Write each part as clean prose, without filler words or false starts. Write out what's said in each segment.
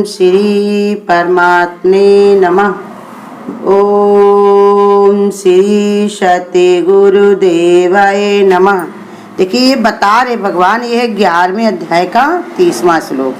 ओम श्री परमात्मे नमः। ओम श्री सत्य गुरुदेवाय नमः। देखिए ये बता रहे भगवान, ये है 11वें अध्याय का 30वां श्लोक।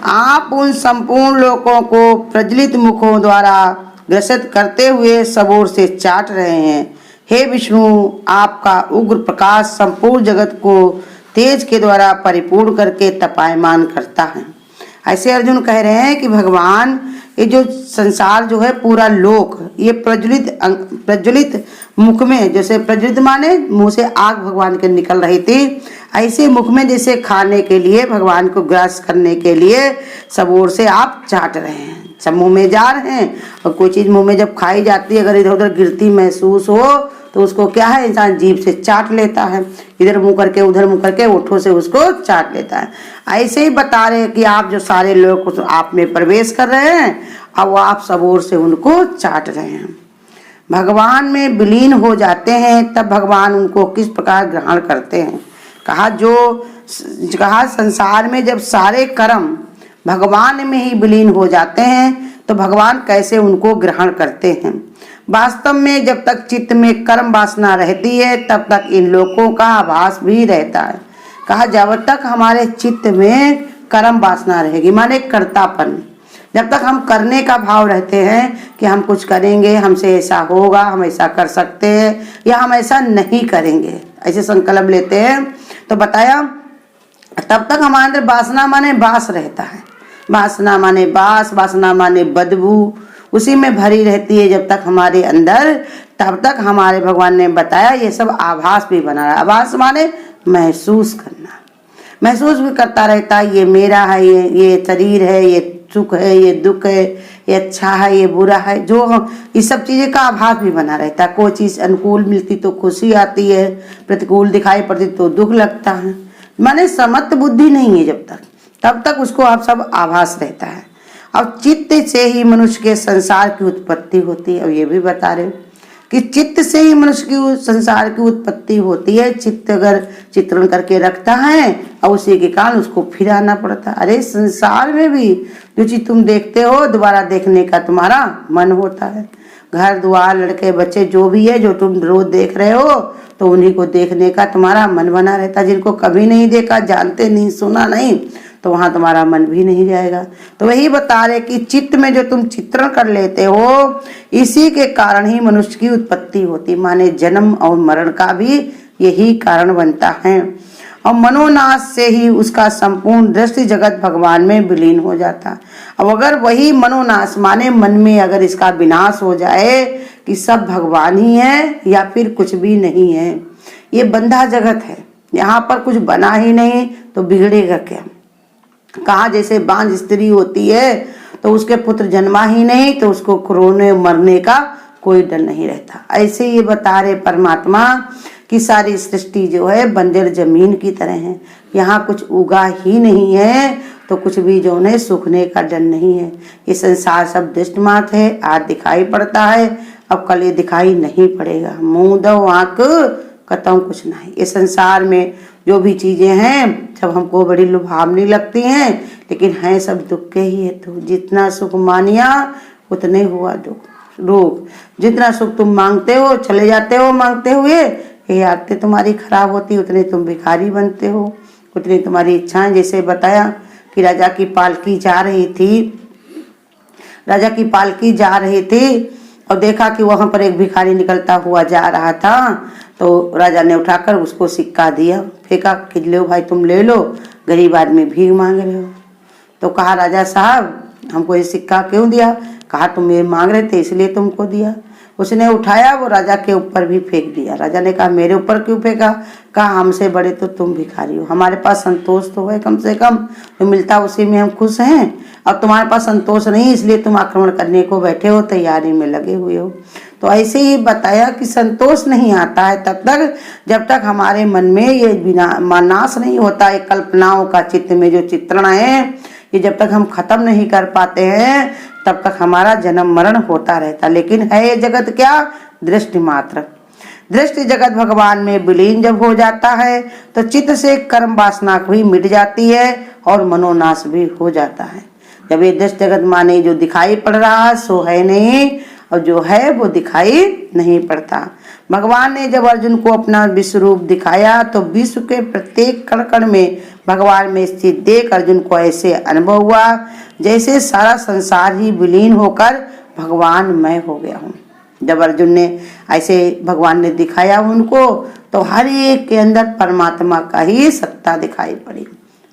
आप उन संपूर्ण लोकों को प्रज्वलित मुखों द्वारा ग्रसित करते हुए सब ओर से चाट रहे हैं। हे विष्णु, आपका उग्र प्रकाश संपूर्ण जगत को तेज के द्वारा परिपूर्ण करके तपायमान करता है। ऐसे अर्जुन कह रहे हैं कि भगवान, ये जो संसार जो है पूरा लोक, ये प्रज्वलित मुख में, जैसे प्रज्वलित माने मुंह से आग भगवान के निकल रही थी, ऐसे मुख में जैसे खाने के लिए, भगवान को ग्रास करने के लिए सब ओर से आप चाट रहे हैं, सब मुंह में जा रहे हैं। और कोई चीज मुंह में जब खाई जाती है, अगर इधर उधर गिरती महसूस हो तो उसको क्या है, इंसान जीभ से चाट लेता है, इधर मुंह करके उधर मुंह करके ओठों से उसको चाट लेता है। ऐसे ही बता रहे हैं कि आप जो सारे लोग आप में प्रवेश कर रहे हैं, अब आप सब ओर से उनको चाट रहे हैं, भगवान में विलीन हो जाते हैं। तब भगवान उनको किस प्रकार ग्रहण करते हैं। कहा संसार में जब सारे कर्म भगवान में ही विलीन हो जाते हैं तो भगवान कैसे उनको ग्रहण करते हैं। वास्तव में जब तक चित्त में कर्म वासना रहती है तब तक इन लोकों का आभास भी रहता है। कहा जब तक हमारे चित्त में कर्म वासना रहेगी, माने कर्तापन, जब तक हम करने का भाव रहते हैं कि हम कुछ करेंगे, हमसे ऐसा होगा, हम ऐसा कर सकते हैं या हम ऐसा नहीं करेंगे, ऐसे संकल्प लेते हैं, तो बताया तब तक हमारे अंदर वासना माने बास रहता है। वासना माने बास, वासना माने बदबू, उसी में भरी रहती है जब तक हमारे अंदर, तब तक हमारे भगवान ने बताया ये सब आभास भी बना रहा है। आभास माने महसूस करना, महसूस भी करता रहता है, ये मेरा है, ये शरीर है, ये सुख है, ये दुख है, ये अच्छा है, ये बुरा है, जो हम इस सब चीजें का आभास भी बना रहता है। कोई चीज अनुकूल मिलती तो खुशी आती है, प्रतिकूल दिखाई पड़ती तो दुख लगता है। माने समत्व बुद्धि नहीं है जब तक, तब तक उसको आप सब आभास रहता है। अब चित्त से ही मनुष्य के संसार की उत्पत्ति होती है। और ये भी बता रहे कि चित्त से ही मनुष्य की संसार की उत्पत्ति होती है। चित्त अगर चित्रण करके रखता है और उसी के कारण उसको फिर आना पड़ता है। अरे संसार में भी जो चीज तुम देखते हो, दोबारा देखने का तुम्हारा मन होता है। घर द्वार, लड़के बच्चे जो भी है, जो तुम रोज देख रहे हो, तो उन्हीं को देखने का तुम्हारा मन बना रहता है। जिनको कभी नहीं देखा, जानते नहीं, सुना नहीं, तो वहां तुम्हारा मन भी नहीं जाएगा। तो वही बता रहे कि चित्त में जो तुम चित्रण कर लेते हो, इसी के कारण ही मनुष्य की उत्पत्ति होती, माने जन्म और मरण का भी यही कारण बनता है। और मनोनाश से ही उसका संपूर्ण दृष्टि जगत भगवान में विलीन हो जाता। अब अगर वही मनोनाश माने मन में अगर इसका विनाश हो जाए कि सब भगवान ही है या फिर कुछ भी नहीं है, ये बंधा जगत है, यहाँ पर कुछ बना ही नहीं, तो बिगड़ेगा क्या। कहा जैसे बांझ स्त्री होती है तो उसके पुत्र जन्मा ही नहीं, तो उसको रोने मरने का कोई डर नहीं रहता। ऐसे ये बता रहे परमात्मा कि सारी सृष्टि जो है बंजर जमीन की तरह है, यहाँ कुछ उगा ही नहीं है, तो कुछ भी जो है सूखने का डर नहीं है। ये संसार सब दृष्ट मात्र है, आज दिखाई पड़ता है, अब कल ये दिखाई नहीं पड़ेगा। मुंह दो आंख कतौ कुछ नहीं। ये संसार में जो भी चीजें हैं सब हमको बड़ी लुभावनी लगती हैं, लेकिन हैं सब दुख के ही है। तो जितना सुख मानिया उतने हुआ दुख रोग। जितना सुख तुम मांगते हो, चले जाते हो मांगते हुए, ये आदतें तुम्हारी खराब होती, उतने तुम भिखारी बनते हो, उतनी तुम्हारी इच्छाएं। जैसे बताया कि राजा की पालकी जा रही थी और देखा कि वहां पर एक भिखारी निकलता हुआ जा रहा था, तो राजा ने उठाकर उसको सिक्का दिया, फेंका कि लो भाई तुम ले लो, गरीब आदमी भीख मांग रहे हो। तो कहा राजा साहब हमको ये सिक्का क्यों दिया। कहा तुम ये मांग रहे थे इसलिए तुमको दिया। उसने उठाया, वो राजा के ऊपर भी फेंक दिया। राजा ने कहा मेरे ऊपर क्यों फेंका। कहा हमसे बड़े तो तुम भिखारी हो, हमारे पास संतोष तो है कम से कम, जो मिलता उसी में हम खुश हैं, अब तुम्हारे पास संतोष नहीं, इसलिए तुम आक्रमण करने को बैठे हो, तैयारी में लगे हुए हो। तो ऐसे ही बताया कि संतोष नहीं आता है तब तक जब तक हमारे मन में ये बिना नाश नहीं होता है। कल्पनाओं का चित्त में जो चित्रण है, ये जब तक हम खत्म नहीं कर पाते हैं तब तक हमारा जन्म मरण होता रहता। लेकिन है ये जगत क्या, दृष्टि मात्र। दृष्टि जगत भगवान में विलीन जब हो जाता है तो चित्त से कर्म वासना भी मिट जाती है और मनोनाश भी हो जाता है। जब ये दृश्य जगत माने जो दिखाई पड़ रहा सो है नहीं, और जो है वो दिखाई नहीं पड़ता। भगवान ने जब अर्जुन को अपना विश्व रूप दिखाया तो विश्व के प्रत्येक कण कण में भगवान में स्थित देख अर्जुन को ऐसे अनुभव हुआ जैसे सारा संसार ही विलीन होकर भगवान मय हो गया हूँ। जब अर्जुन ने ऐसे भगवान ने दिखाया उनको तो हर एक के अंदर परमात्मा का ही सत्ता दिखाई पड़ी,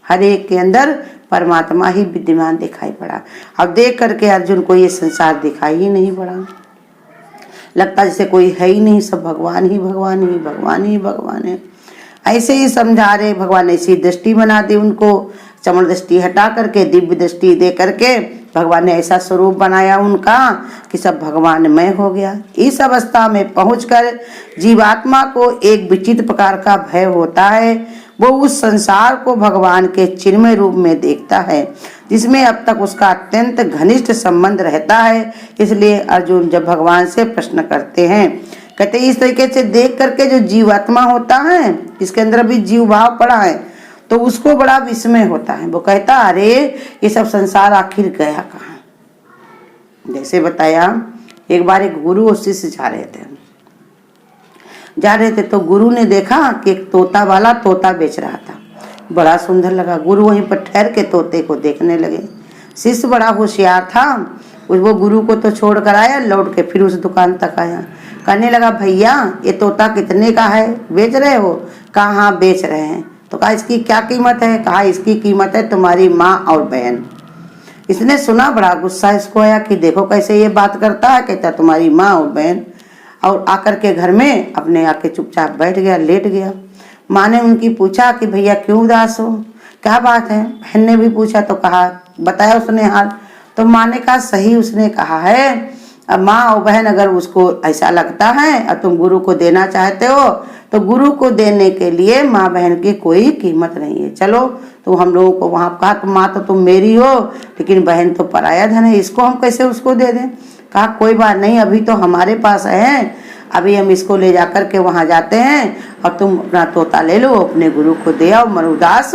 हर एक के अंदर परमात्मा ही विद्यमान दिखाई पड़ा। अब देख करके अर्जुन को ये संसार दिखाई ही नहीं पड़ा, लगता जैसे कोई है ही नहीं, सब भगवान ही भगवान ही भगवान ही भगवान है। ऐसे ही समझा रहे भगवान ने ऐसी दृष्टि बना दी उनको, चमड़ दृष्टि हटा करके दिव्य दृष्टि दे करके भगवान ने ऐसा स्वरूप बनाया उनका कि सब भगवानमय हो गया। इस अवस्था में पहुंचकर जीवात्मा को एक विचित्र प्रकार का भय होता है। वो उस संसार को भगवान के चिन्मय रूप में देखता है जिसमें अब तक उसका अत्यंत घनिष्ठ संबंध रहता है। इसलिए अर्जुन जब भगवान से प्रश्न करते हैं, कहते इस तरीके से देख करके जो जीवात्मा होता है इसके अंदर भी जीव भाव पड़ा है तो उसको बड़ा विस्मय होता है। वो कहता अरे ये सब संसार आखिर गया कहाँ। जैसे बताया एक बार एक गुरु और शिष्य जा रहे थे तो गुरु ने देखा कि एक तोता वाला तोता बेच रहा था, बड़ा सुंदर लगा। गुरु वहीं पर ठहर के तोते को देखने लगे। शिष्य बड़ा होशियार था, वो गुरु को तो छोड़ कर आया, लौट के फिर उस दुकान तक आया, कहने लगा भैया ये तोता कितने का है, बेच रहे हो? कहा हाँ बेच रहे हैं। तो कहा इसकी क्या कीमत है? कहा इसकी कीमत है तुम्हारी माँ और बहन। इसने सुना, बड़ा गुस्सा इसको आया कि देखो कैसे ये बात करता है, कहता तुम्हारी माँ और बहन। और आकर के घर में अपने आके चुपचाप बैठ गया, लेट गया। माँ ने उनकी पूछा कि भैया क्यों उदास हो, क्या बात है? बहन ने भी पूछा तो कहा, बताया उसने हाल। तो माँ ने कहा सही उसने कहा है। अब माँ और बहन अगर उसको ऐसा लगता है और तुम गुरु को देना चाहते हो तो गुरु को देने के लिए माँ बहन की कोई कीमत नहीं है। चलो तो हम लोगों को वहाँ कहा तो माँ तो तुम मेरी हो लेकिन बहन तो पराया धन है, इसको हम कैसे उसको दे दें। कहा कोई बात नहीं, अभी तो हमारे पास है, अभी हम इसको ले जा कर के वहाँ जाते हैं और तुम अपना तोता ले लो, अपने गुरु को दे आओ, मन उदास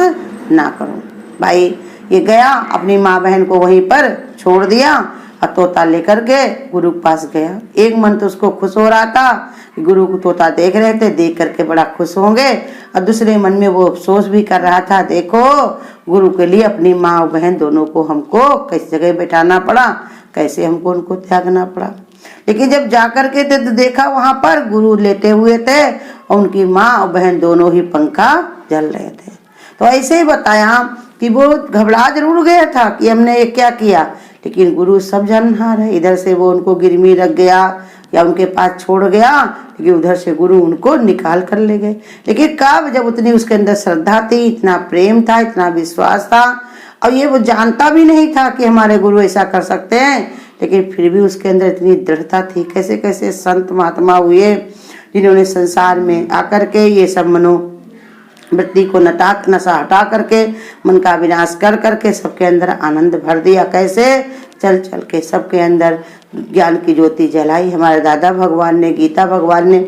ना करो। भाई ये गया अपनी माँ बहन को वहीं पर छोड़ दिया और तोता लेकर के गुरु के पास गया। एक मन तो उसको खुश हो रहा था कि गुरु को तोता देख रहे थे, देख करके बड़ा खुश होंगे, और दूसरे मन में वो अफसोस भी कर रहा था, देखो गुरु के लिए अपनी माँ और बहन दोनों को हमको किस जगह बैठाना पड़ा, कैसे हमको उनको त्यागना पड़ा। लेकिन जब जाकर के थे तो देखा वहां पर गुरु लेटे हुए थे और उनकी माँ और बहन दोनों ही पंखा जल रहे थे। तो ऐसे ही बताया कि वो घबरा जरूर गया था कि हमने ये क्या किया, लेकिन गुरु सब जानहार है। इधर से वो उनको गिरमी रख गया या उनके पास छोड़ गया, लेकिन उधर से गुरु उनको निकाल कर ले गए। लेकिन कब जब उतनी उसके अंदर श्रद्धा थी, इतना प्रेम था, इतना विश्वास था, और ये वो जानता भी नहीं था कि हमारे गुरु ऐसा कर सकते हैं, लेकिन फिर भी उसके अंदर इतनी दृढ़ता थी। कैसे कैसे संत महात्मा हुए जिन्होंने संसार में आकर के ये सब मनोवृत्ति को नशा हटा करके मन का विनाश कर करके सबके अंदर आनंद भर दिया। कैसे चल चल के सबके अंदर ज्ञान की ज्योति जलाई। हमारे दादा भगवान ने, गीता भगवान ने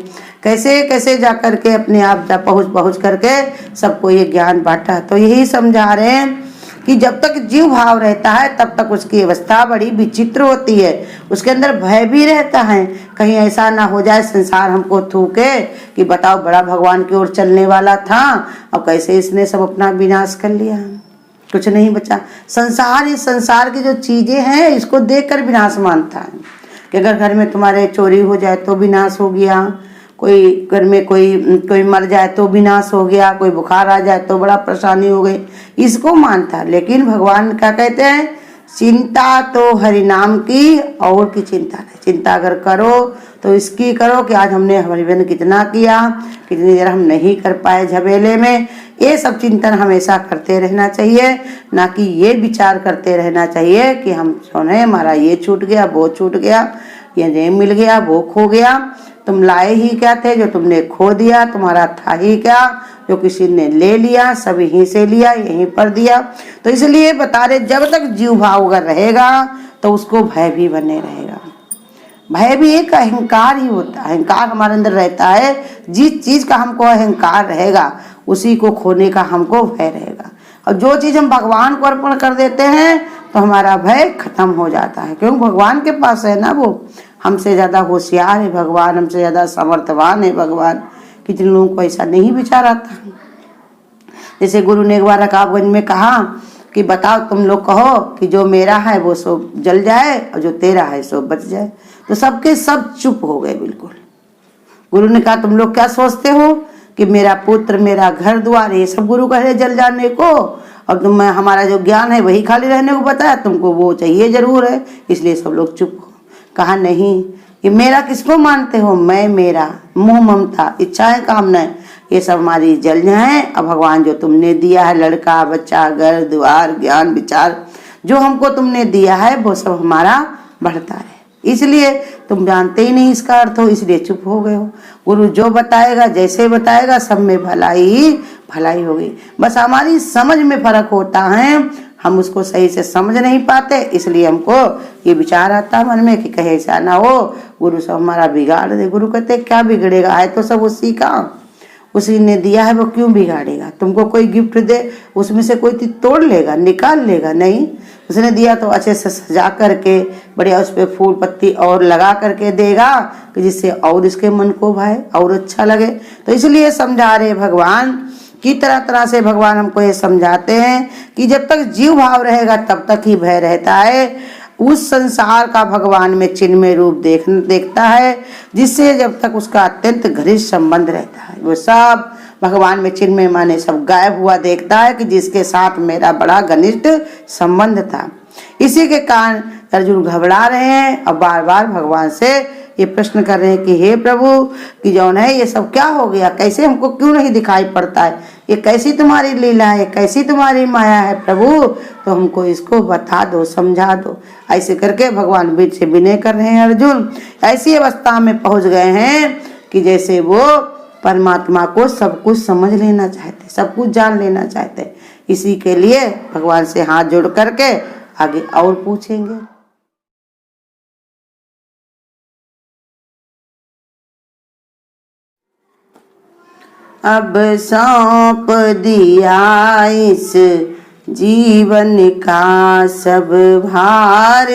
कैसे कैसे जा करके अपने आप पहुँच करके सबको ये ज्ञान बांटा। तो यही समझा रहे हैं कि जब तक जीव भाव रहता है तब तक उसकी अवस्था बड़ी विचित्र होती है, उसके अंदर भय भी रहता है, कहीं ऐसा ना हो जाए संसार हमको थूके कि बताओ बड़ा भगवान की ओर चलने वाला था और कैसे इसने सब अपना विनाश कर लिया, कुछ नहीं बचा। संसार, इस संसार की जो चीजें हैं इसको देखकर विनाश मानता है कि अगर घर में तुम्हारे चोरी हो जाए तो विनाश हो गया, कोई घर में कोई मर जाए तो विनाश हो गया, कोई बुखार आ जाए तो बड़ा परेशानी हो गई, इसको मानता। लेकिन भगवान क्या कहते हैं, चिंता तो हरि नाम की और की चिंता नहीं। चिंता अगर करो तो इसकी करो कि आज हमने हमारे बहन कितना किया, कितनी देर हम नहीं कर पाए झबेले में। ये सब चिंतन हमेशा करते रहना चाहिए, ना कि ये विचार करते रहना चाहिए कि हम सोने हमारा ये छूट गया, वो छूट गया, ये मिल गया, वो खो गया। तुम लाए ही क्या थे जो तुमने खो दिया, तुम्हारा था ही क्या जो किसी ने ले लिया, सब यहीं से लिया यहीं पर दिया। तो इसलिए बता रहे जब तक जीव भाव अगर रहेगा तो उसको भय भी बने रहेगा। भय भी एक अहंकार ही होता है, अहंकार हमारे अंदर रहता है। जिस चीज का हमको अहंकार रहेगा उसी को खोने का हमको भय रहेगा। और जो चीज़ हम भगवान को अर्पण कर देते हैं तो हमारा भय खत्म हो जाता है, क्योंकि भगवान के पास है ना, वो हमसे ज़्यादा होशियार है भगवान, हमसे ज़्यादा समर्थवान है भगवान। कितने लोगों को ऐसा नहीं विचार आता। जैसे गुरु ने एक बार रकाबगंज में कहा कि बताओ तुम लोग कहो कि जो मेरा है वो सो जल जाए और जो तेरा है सो बच जाए। तो सबके सब चुप हो गए बिल्कुल। गुरु ने कहा तुम लोग क्या सोचते हो कि मेरा पुत्र, मेरा घर द्वार, ये सब गुरु कह रहे जल जाने को, और तुम हमारा जो ज्ञान है वही खाली रहने को बताया, तुमको वो चाहिए जरूर है, इसलिए सब लोग चुप हो। कहा नहीं, ये मेरा किसको मानते हो, मैं, मेरा, मोह ममता, इच्छाएं, कामनाएं, ये सब हमारी जल जाए। अब भगवान जो तुमने दिया है, लड़का, बच्चा, घर द्वार, ज्ञान, विचार, जो हमको तुमने दिया है वो सब हमारा बढ़ता है, इसलिए तुम जानते ही नहीं इसका अर्थ हो, इसलिए चुप हो गए हो। गुरु जो बताएगा, जैसे बताएगा, सब में भलाई होगी। बस हमारी समझ में फर्क होता है, हम उसको सही से समझ नहीं पाते, इसलिए हमको ये विचार आता मन में कि कहीं ऐसा ना हो गुरु सब हमारा बिगाड़ दे। गुरु कहते क्या बिगड़ेगा, है तो सब उसी का, उसी ने दिया है, वो क्यों बिगाड़ेगा। तुमको कोई गिफ्ट दे, उसमें से कोई चीज तोड़ लेगा, निकाल लेगा, नहीं। उसने दिया तो अच्छे से सजा करके बढ़िया उस पर फूल पत्ती और लगा करके देगा कि जिससे और इसके मन को भाए और अच्छा लगे। तो इसलिए समझा रहे भगवान की तरह तरह से भगवान हमको ये समझाते हैं कि जब तक जीव भाव रहेगा तब तक ही भय रहता है। उस संसार का भगवान में चिन्मय रूप देखता है, जिससे जब तक उसका अत्यंत घनिष्ठ संबंध रहता है, वो सब भगवान में चिन्मय माने सब गायब हुआ देखता है कि जिसके साथ मेरा बड़ा घनिष्ठ संबंध था। इसी के कारण अर्जुन घबरा रहे हैं और बार बार भगवान से ये प्रश्न कर रहे हैं कि हे प्रभु, कि जौन है ये सब क्या हो गया, कैसे हमको क्यों नहीं दिखाई पड़ता है, ये कैसी तुम्हारी लीला है, कैसी तुम्हारी माया है प्रभु, तो हमको इसको बता दो, समझा दो। ऐसे करके भगवान बीच से विनय कर रहे हैं। अर्जुन ऐसी अवस्था में पहुंच गए हैं कि जैसे वो परमात्मा को सब कुछ समझ लेना चाहते, सब कुछ जान लेना चाहते। इसी के लिए भगवान से हाथ जोड़ करके आगे और पूछेंगे। अब सौंप दिया इस जीवन का सब भार,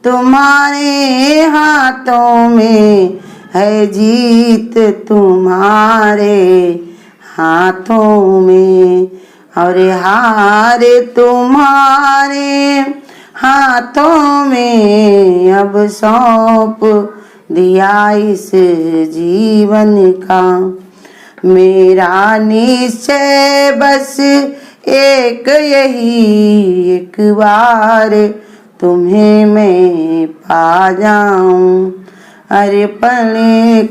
तुम्हारे हाथों में है जीत, तुम्हारे हाथों में, और हार तुम्हारे हाथों में। अब सौंप दिया इस जीवन का मेरा निश्चय बस एक यही, एक बार तुम्हें मैं पा जाऊं, अर्पण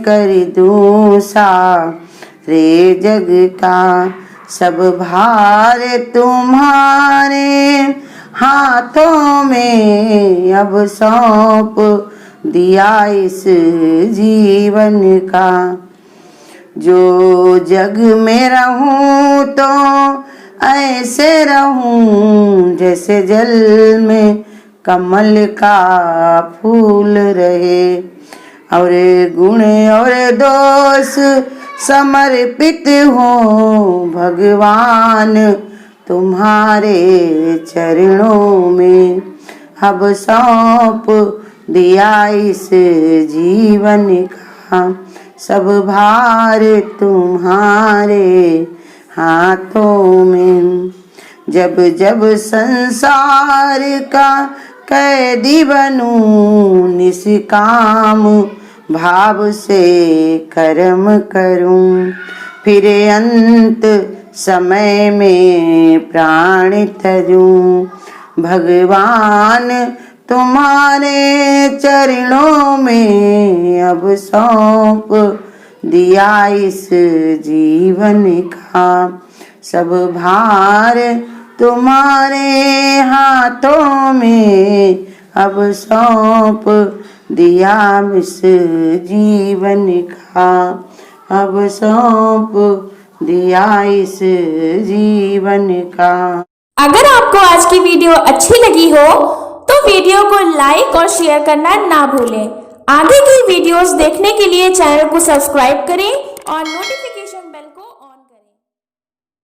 कर दूं सारे जग का सब भार, तुम्हारे हाथों में। अब सौंप दिया इस जीवन का, जो जग में रहूं तो ऐसे रहूं जैसे जल में कमल का फूल रहे, और गुण और दोष समर्पित हो भगवान तुम्हारे चरणों में। अब सौंप दिया इस जीवन का सब भार, तुम्हारे हाथों में। जब जब संसार का कैदी बनूं, निष्काम भाव से कर्म करूं, फिर अंत समय में प्राण त्यजूं, भगवान तुम्हारे चरणों में। अब सौंप दिया इस जीवन का सब भार, तुम्हारे हाथों में। अब सौंप दिया इस जीवन का, अब सौंप दिया इस जीवन का। अगर आपको आज की वीडियो अच्छी लगी हो तो वीडियो को लाइक और शेयर करना ना भूलें। आगे की वीडियोस देखने के लिए चैनल को सब्सक्राइब करें और नोटिफिकेशन बेल को ऑन करें।